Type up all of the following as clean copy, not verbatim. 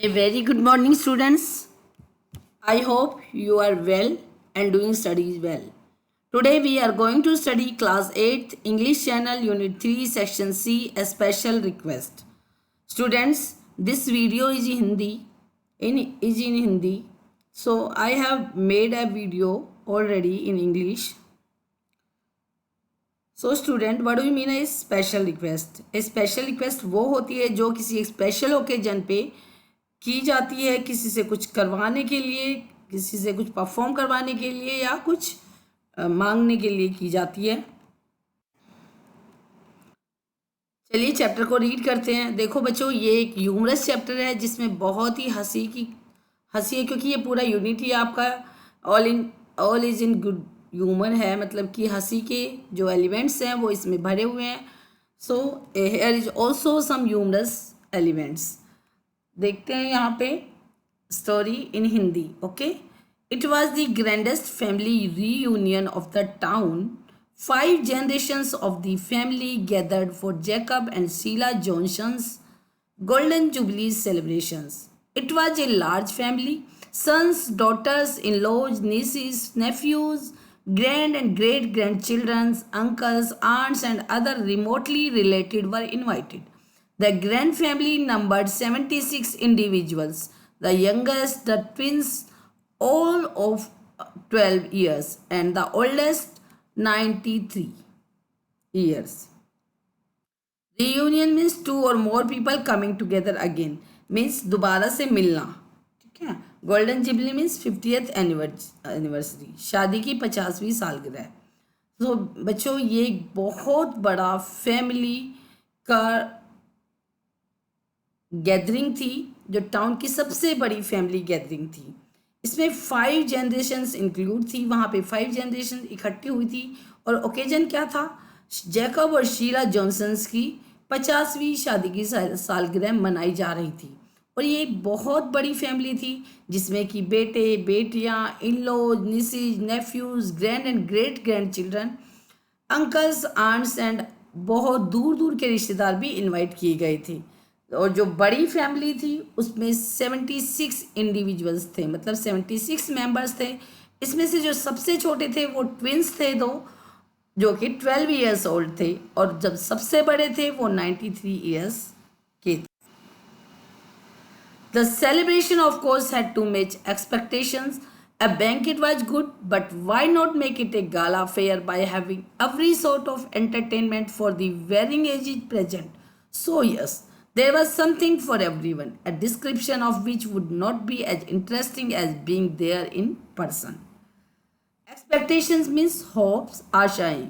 A very good morning, students. I hope you are well and doing studies well. Today we are going to study class 8th English channel unit 3 section C, a special request. Students, this video is in Hindi. So I have made a video already in English. So student what do you mean A special request? A special request वो होती है जो किसी एक special occasion पे की जाती है, किसी से कुछ करवाने के लिए, किसी से कुछ परफॉर्म करवाने के लिए या कुछ मांगने के लिए की जाती है। चलिए चैप्टर को रीड करते हैं। देखो बच्चों, ये एक ह्यूमरस चैप्टर है जिसमें बहुत ही हंसी है, क्योंकि ये पूरा यूनिट ही आपका all is in good humour है, मतलब कि हंसी के जो एलिमेंट्स हैं वो इसमें भरे हुए हैं। So here is also some humorous elements. देखते हैं यहाँ पे story in Hindi. Okay, it was the grandest family reunion of the town. 5 generations of the family gathered for Jacob and Sheila Johnson's Golden Jubilee celebrations. It was a large family. Sons, daughters, in-laws, nieces, nephews, grand and great-grandchildren, uncles, aunts, and other remotely related were invited. The grand family numbered 76 individuals, the youngest, the twins, all of 12 years, and the oldest 93 years. Reunion means 2 or more people coming together again, means दोबारा से मिलना, ठीक है। Golden jubilee means 50th anniversary, शादी की 50वीं सालगिरह। तो बच्चों, ये एक बहुत बड़ा फैमिली का गैदरिंग थी, जो टाउन की सबसे बड़ी फैमिली गैदरिंग थी। इसमें 5 जनरेशन्स इंक्लूड थी, वहाँ पे 5 जनरेशन इकट्ठी हुई थी। और ओकेजन क्या था? जैकब और शीला जॉनसन्स की 50वीं शादी की सालगिरह मनाई जा रही थी। और ये एक बहुत बड़ी फैमिली थी जिसमें कि बेटे, बेटियाँ, in laws, nieces, nephews, grand and great grand children, uncles, aunts and बहुत दूर दूर के रिश्तेदार भी इनवाइट किए गए थे। और जो बड़ी फैमिली थी उसमें 76 इंडिविजुअल्स थे, मतलब 76 मेंबर्स थे। इसमें से जो सबसे छोटे थे वो ट्विंस थे 2, जो कि 12 ईयर्स ओल्ड थे, और जब सबसे बड़े थे वो 93 ईयर्स के थे। The celebration of course had to match expectations. A banquet was good, but why not make it a gala affair by having every sort of entertainment for the varying ages present? So yes, there was something for everyone, a description of which would not be as interesting as being there in person. Expectations means hopes, आशाएं.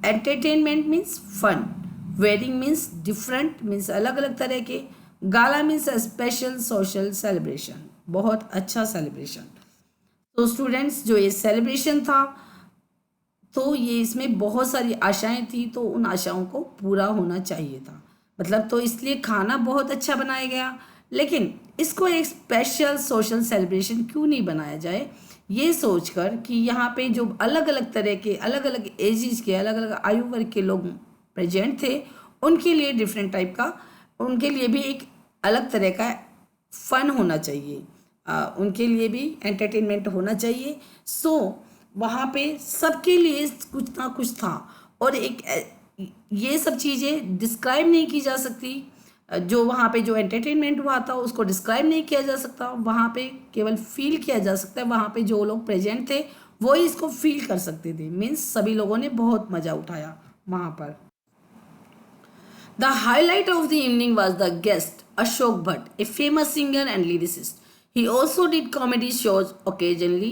Entertainment means fun. Wedding means different, means अलग अलग तरह के. Gala means a special social celebration, बहुत अच्छा celebration. तो students, जो ये सेलिब्रेशन था तो ये इसमें बहुत सारी आशाएं थी, तो उन आशाओं को पूरा होना चाहिए था, मतलब तो इसलिए खाना बहुत अच्छा बनाया गया। लेकिन इसको एक स्पेशल सोशल सेलिब्रेशन क्यों नहीं बनाया जाए, ये सोचकर कि यहाँ पे जो अलग अलग तरह के, अलग अलग एजेस के, अलग अलग आयु वर्ग के लोग प्रेजेंट थे, उनके लिए डिफरेंट टाइप का, उनके लिए भी एक अलग तरह का फन होना चाहिए, उनके लिए भी एंटरटेनमेंट होना चाहिए। सो वहाँ पे सबके लिए कुछ ना कुछ था, और एक ये सब चीज़ें डिस्क्राइब नहीं की जा सकती। जो वहाँ पे जो एंटरटेनमेंट हुआ था उसको डिस्क्राइब नहीं किया जा सकता, वहाँ पे केवल फील किया जा सकता है। वहाँ पे जो लोग प्रेजेंट थे वो ही इसको फील कर सकते थे, मीन्स सभी लोगों ने बहुत मज़ा उठाया वहाँ पर। The highlight of the evening was the guest, Ashok Bhatt, a famous singer and lyricist. He also did comedy shows occasionally.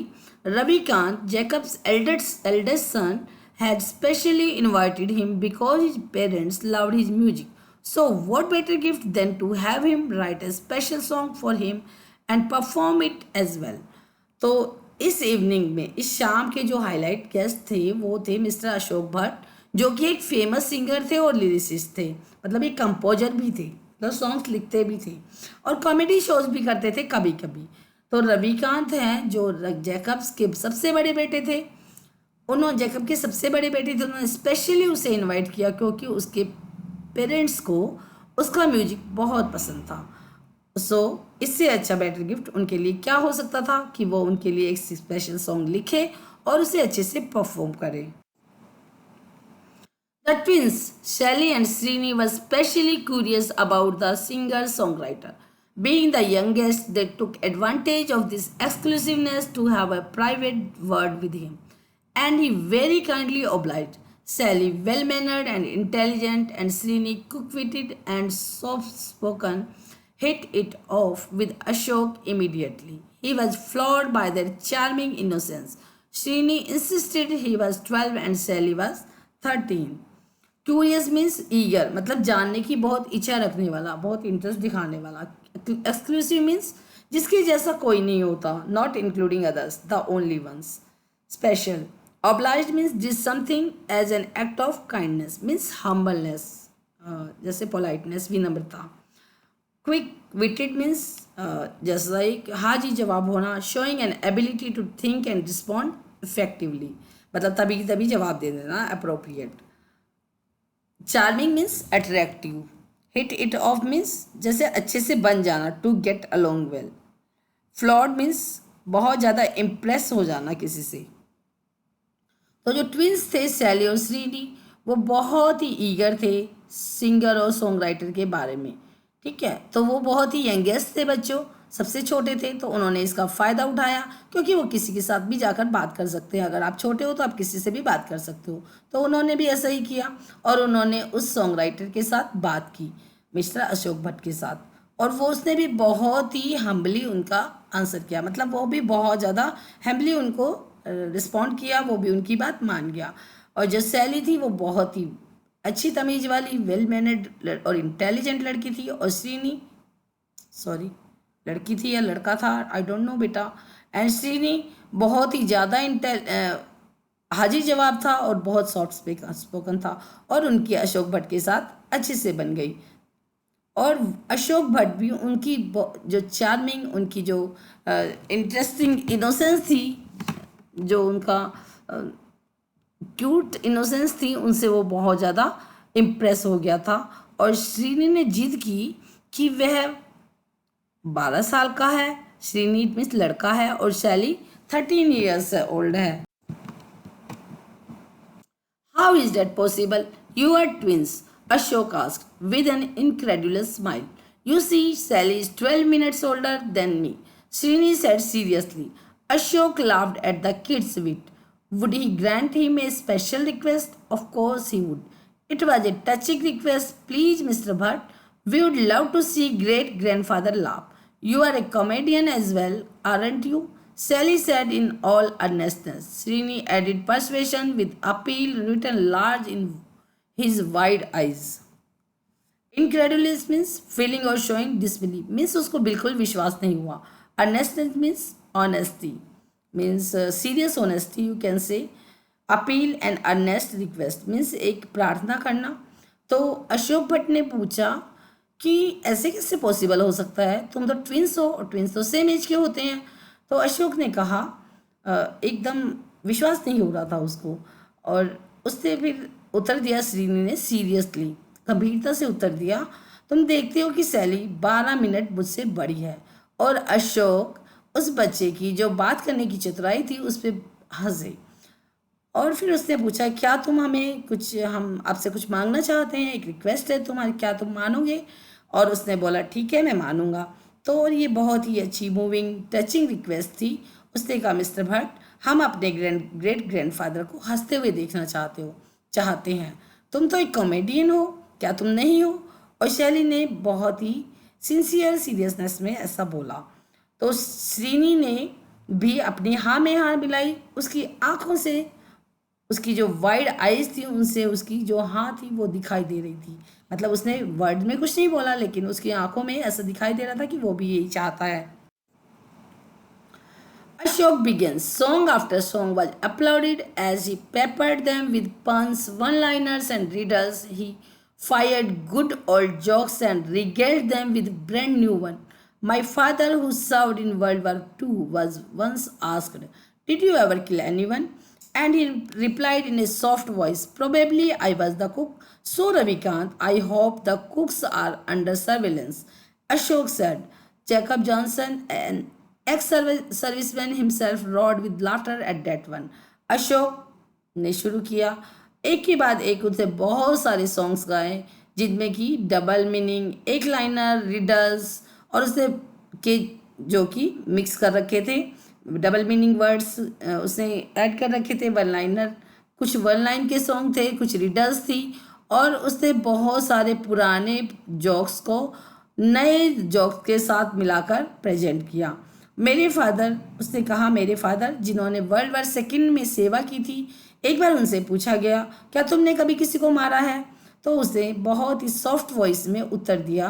Ravi Kant, Jacob's eldest son, had specially invited him because his parents loved his music. So what better gift than to have him write a special song for him and perform it as well. तो इस evening में, इस शाम के जो highlight guest थे वो थे मिस्टर अशोक भट्ट, जो कि एक फेमस सिंगर थे और लिरिसिस्ट थे, मतलब एक कंपोजर भी थे, मतलब सॉन्ग्स लिखते भी थे और कॉमेडी शोज भी करते थे कभी कभी। तो रविकांत हैं जो जैकब्स के सबसे बड़े बेटे थे, जैकब के सबसे बड़े बेटे थे, उन्होंने स्पेशली उसे इनवाइट किया क्योंकि उसके पेरेंट्स को उसका म्यूजिक बहुत पसंद था। सो इससे अच्छा बेटर गिफ्ट उनके लिए क्या हो सकता था कि वो उनके लिए एक स्पेशल सॉन्ग लिखे और उसे अच्छे से परफॉर्म करे। The twins, Shelley and Srini, were specially curious about the singer-songwriter. Being the youngest, they took advantage of this exclusiveness to have a private word with him. And he very kindly obliged. Sally, well-mannered and intelligent, and Srini, quick-witted and soft-spoken, hit it off with Ashok immediately. He was floored by their charming innocence. Srini insisted he was 12 and Sally was 13. Curious means eager, मतलब जानने की बहुत इच्छा रखने वाला, बहुत interest दिखाने वाला। एक्सक्लूसिव मीन्स जिसके जैसा कोई नहीं होता, not including others, the only once. Special. Obliged means did something as an act of kindness, means humbleness, जैसे पोलाइटनेस, विनम्रता। Quick witted means just like हाँ जी जवाब होना, showing an ability to think and respond effectively, मतलब तभी तभी जवाब दे देना, appropriate. Charming means attractive. Hit it off means जैसे अच्छे से बन जाना, to get along well. Floored means बहुत ज़्यादा इम्प्रेस हो जाना किसी से। तो जो ट्विंस थे सैली और श्रीनी, वो बहुत ही ईगर थे सिंगर और सॉन्ग राइटर के बारे में। ठीक है, तो वो बहुत ही यंगेस्ट थे बच्चों, सबसे छोटे थे, तो उन्होंने इसका फ़ायदा उठाया क्योंकि वो किसी के साथ भी जाकर बात कर सकते हैं। अगर आप छोटे हो तो आप किसी से भी बात कर सकते हो, तो उन्होंने भी ऐसा ही किया और उन्होंने उस सॉन्ग राइटर के साथ बात की, मिस्टर अशोक भट्ट के साथ, और वो उसने भी बहुत ही हम्बली उनका आंसर किया, मतलब वो भी बहुत ज़्यादा हम्बली उनको रिस्पॉन्ड किया, वो भी उनकी बात मान गया। और जो सैली थी वो बहुत ही अच्छी तमीज़ वाली, वेल मैनर्ड और इंटेलिजेंट लड़की थी, और श्रीनी, सॉरी लड़की थी या लड़का था, आई डोंट नो बेटा, एंड श्रीनी बहुत ही ज़्यादा हाजिर जवाब था और बहुत सॉफ्ट स्पोकन था, और उनकी अशोक भट्ट के साथ अच्छे से बन गई। और अशोक भट्ट भी उनकी जो चार्मिंग, उनकी जो इंटरेस्टिंग इनोसेंस थी, जो उनका क्यूट इनोसेंस थी, उनसे वो बहुत ज़्यादा इम्प्रेस हो गया था। और श्रीनी ने जिद की कि वह 12 साल का है, श्रीनी मीन्स लड़का है, और शैली 13 ईयर्स ओल्ड है। How is that possible? You are twins, Ashok asked with an incredulous smile. You see, Sally is 12 minutes older than me, Srini said seriously. Ashok laughed at the kid's wit. Would he grant him a special request? Of course he would. It was a touching request. Please, Mr. Bhatt, we would love to see great grandfather laugh. You are a comedian as well, aren't you? Sally said in all earnestness. Srini added persuasion with appeal written large in his wide eyes. Incredulous means feeling or showing disbelief, means उसको बिल्कुल विश्वास नहीं हुआ. Earnestness means honesty, means serious honesty you can say. Appeal and earnest request means एक प्रार्थना करना. तो अशोक भट्ट ने पूछा कि ऐसे कैसे पॉसिबल हो सकता है, तुम तो ट्विंस हो और ट्विंस तो सेम एज के होते हैं। तो अशोक ने कहा, एकदम विश्वास नहीं हो रहा था उसको, और उसने फिर उत्तर दिया श्रीनी ने सीरियसली, गंभीरता से उत्तर दिया, तुम देखते हो कि सैली 12 मिनट मुझसे बड़ी है। और अशोक उस बच्चे की जो बात करने की चतुराई थी उस पर हंसे, और फिर उसने पूछा, क्या तुम हमें कुछ, हम आपसे कुछ मांगना चाहते हैं, एक रिक्वेस्ट है तुम्हारी, क्या तुम मानोगे? और उसने बोला, ठीक है मैं मानूंगा। तो और ये बहुत ही अच्छी मूविंग टचिंग रिक्वेस्ट थी। उसने कहा, मिस्टर भट्ट, हम अपने ग्रेट ग्रैंडफादर को हंसते हुए देखना चाहते हैं। तुम तो एक कॉमेडियन हो, क्या तुम नहीं हो? और शैली ने बहुत ही सिंसियर सीरियसनेस में ऐसा बोला। तो श्रीनी ने भी अपनी हाँ में हाँ मिलाई, उसकी आंखों से, उसकी जो वाइड आइज थी उनसे उसकी जो हाँ थी वो दिखाई दे रही थी, मतलब उसने वर्ड में कुछ नहीं बोला लेकिन उसकी आंखों में ऐसा दिखाई दे रहा था कि वो भी यही चाहता है। Ashok begins. Song after song was applauded as he peppered them with puns, one-liners and riddles. He fired good old jokes and regaled them with brand new one. My father, who served in World War II, was once asked, "Did you ever kill anyone?" And he replied in a soft voice, "Probably I was the cook." So, Ravikant, I hope the cooks are under surveillance. Ashok said. Jacob Johnson, an ex-serviceman himself, roared with laughter at that one. Ashok ने शुरू किया, एक के बाद एक उसने बहुत सारे सॉन्ग्स गाए जिनमें कि डबल मीनिंग, एक लाइनर, रिडल्स और उसने के जो कि मिक्स कर रखे थे। डबल मीनिंग वर्ड्स उसने ऐड कर रखे थे, वन लाइनर, कुछ वन लाइन के सॉन्ग थे, कुछ रिडल्स थी और उसने बहुत सारे पुराने जोक्स को नए जोक्स के साथ मिलाकर प्रेजेंट किया। मेरे फादर, उसने कहा, मेरे फादर जिन्होंने वर्ल्ड वार सेकंड में सेवा की थी, एक बार उनसे पूछा गया, क्या तुमने कभी किसी को मारा है? तो उसने बहुत ही सॉफ्ट वॉइस में उत्तर दिया,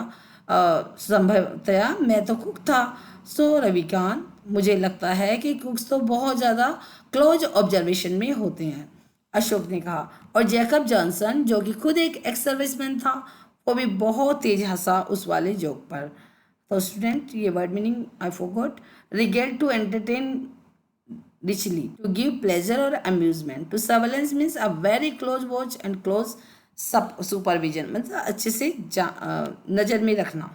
संभवतया मैं तो कुक था। सो रविकांत, मुझे लगता है कि कुक्स तो बहुत ज़्यादा क्लोज ऑब्जर्वेशन में होते हैं, अशोक ने कहा। और जैकब जॉनसन, जो कि खुद एक एक्स सर्विसमैन था, वो भी बहुत तेज हंसा उस वाले जोक पर। तो स्टूडेंट, ये word meaning I forgot. Regale, to entertain richly, to give pleasure or amusement. To surveillance means a very close watch and close supervision, मतलब अच्छे से नज़र में रखना।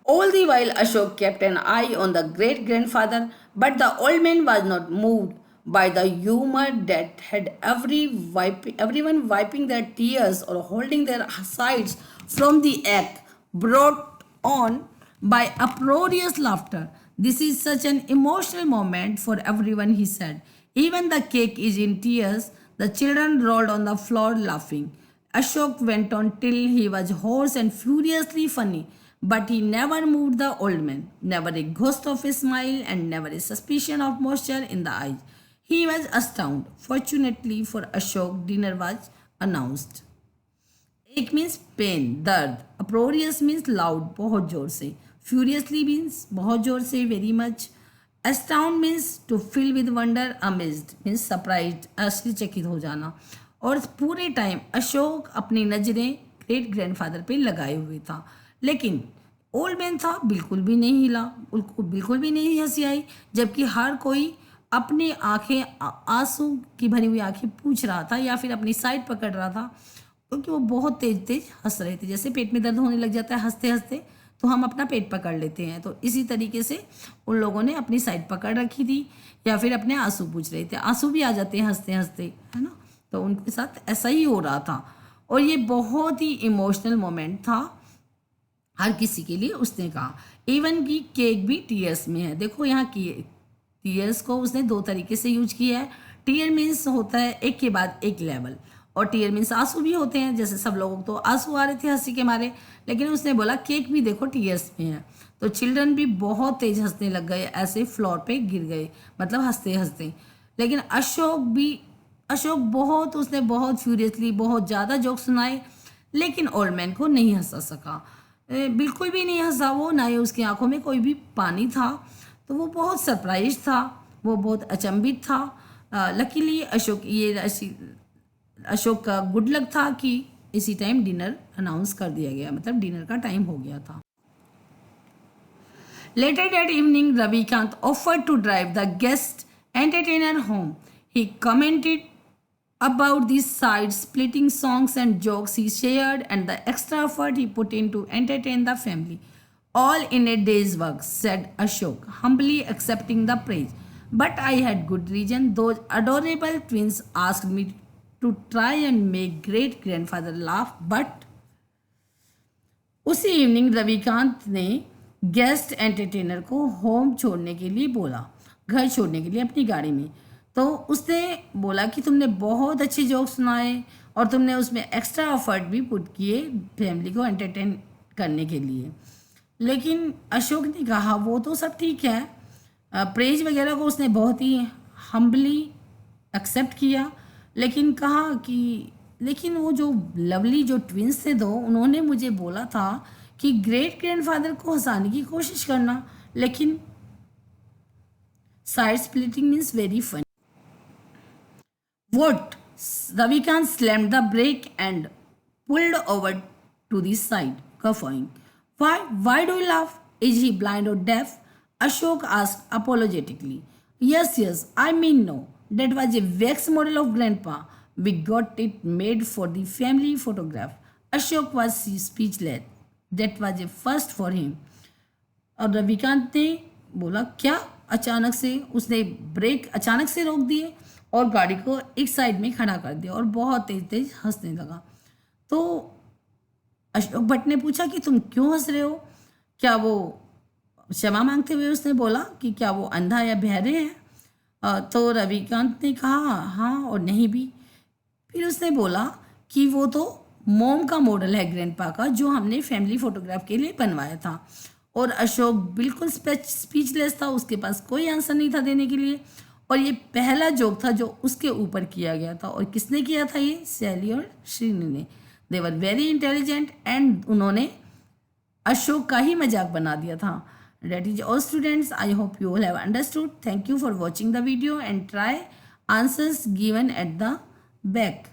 All the while Ashok kept an eye on the great grandfather, but the old man was not moved by the humor that had everyone wiping their tears or holding their sides from the act brought on by uproarious laughter. This is such an emotional moment for everyone, he said. Even the cake is in tears. The children rolled on the floor laughing. Ashok went on till he was hoarse and furiously funny, but he never moved the old man, never a ghost of a smile and never a suspicion of moisture in the eyes. He was astounded. Fortunately for Ashok, dinner was announced. एक means pen, दर्द, अप्रोरियस means loud, बहुत जोर से, furiously means बहुत जोर से, very much, astound means to fill with wonder, amazed means surprise, आश्चर्यचकित हो जाना। और पूरे टाइम अशोक अपनी नज़रें ग्रेट ग्रैंडफादर पे लगाए हुए था, लेकिन ओल्ड मैन था बिल्कुल भी नहीं हिला, उनको बिल्कुल भी नहीं हंसी आई, जबकि हर कोई अपनी आंखें, आंसू की भरी हुई आंखें पूछ रहा था या फिर अपनी साइड पकड़ रहा था, क्योंकि वो बहुत तेज तेज हंस रहे थे। जैसे पेट में दर्द होने लग जाता है हंसते हंसते, तो हम अपना पेट पकड़ लेते हैं, तो इसी तरीके से उन लोगों ने अपनी साइड पकड़ रखी थी या फिर अपने आंसू पूछ रहे थे, आंसू भी आ जाते हैं हंसते हंसते, है ना। तो उनके साथ ऐसा ही हो रहा था और ये बहुत ही इमोशनल मोमेंट था हर किसी के लिए। उसने कहा इवन की केक भी टीयर्स में है। देखो यहाँ की टीयर्स को उसने दो तरीके से यूज किया है। टीयर मीन्स होता है एक के बाद एक लेवल, और टीयर मीन्स आंसू भी होते हैं, जैसे सब लोगों को तो आंसू आ रहे थे हंसी के मारे, लेकिन उसने बोला केक भी देखो टीयर्स में है। तो चिल्ड्रन भी बहुत तेज हंसने लग गए, ऐसे फ्लोर पे गिर गए, मतलब हंसते हंसते। लेकिन अशोक बहुत, उसने बहुत फ्यूरियसली बहुत ज़्यादा जोक सुनाए, लेकिन ओल्ड मैन को नहीं हंसा सका, बिल्कुल भी नहीं हंसा वो, ना ही उसकी आंखों में कोई भी पानी था। तो वो बहुत सरप्राइज था, वो बहुत अचंभित था। लकीली अशोक का गुड लक था कि इसी टाइम डिनर अनाउंस कर दिया गया, मतलब डिनर का टाइम हो गया था। Later that evening Ravikant offered to drive the guest entertainer home. He commented about the side-splitting songs and jokes he shared and the extra effort he put in to entertain the family. All in a day's work, said Ashok, humbly accepting the praise. But I had good reason. Those adorable twins asked me to try and make great-grandfather laugh, but उसी evening Ravikant ने guest entertainer को home छोड़ने के लिए बोला, घर छोड़ने के लिए अपनी गाड़ी में। तो उसने बोला कि तुमने बहुत अच्छे जोक सुनाए और तुमने उसमें एक्स्ट्रा एफर्ट भी पुट किए फैमिली को एंटरटेन करने के लिए। लेकिन अशोक ने कहा वो तो सब ठीक है, प्रेज वगैरह को उसने बहुत ही हम्बली एक्सेप्ट किया, लेकिन कहा कि लेकिन वो जो लवली जो ट्विंस थे दो, उन्होंने मुझे बोला था कि ग्रेट ग्रैंडफादर को हंसाने की कोशिश करना, लेकिन side splitting means very funny. What? Ravikant slammed the brake and pulled over to the side, guffawing. Why? Why do you laugh? Is he blind or deaf? Ashok asked apologetically. Yes, I mean no. That was a wax model of Grandpa. We got it made for the family photograph. Ashok was speechless. That was a first for him. और रविकांत ने बोला क्या? अचानक से उसने break अचानक से रोक दिए और गाड़ी को एक साइड में खड़ा कर दिया और बहुत तेज तेज हंसने लगा। तो अशोक भट्ट ने पूछा कि तुम क्यों हंस रहे हो? क्या वो क्षमा मांगते हुए उसने बोला कि क्या वो अंधा या बहरे हैं? तो रविकांत ने कहा हाँ और नहीं भी। फिर उसने बोला कि वो तो मोम का मॉडल है ग्रैंडपा का, जो हमने फैमिली फोटोग्राफ के लिए बनवाया था। और अशोक बिल्कुल स्पीचलेस था, उसके पास कोई आंसर नहीं था देने के लिए। और ये पहला जोक था जो उसके ऊपर किया गया था। और किसने किया था ये? सैली और श्रीनी ने। दे वर वेरी इंटेलिजेंट एंड उन्होंने अशोक का ही मजाक बना दिया था। That is all students. I hope you all have understood. Thank you for watching the video and try answers given at the back.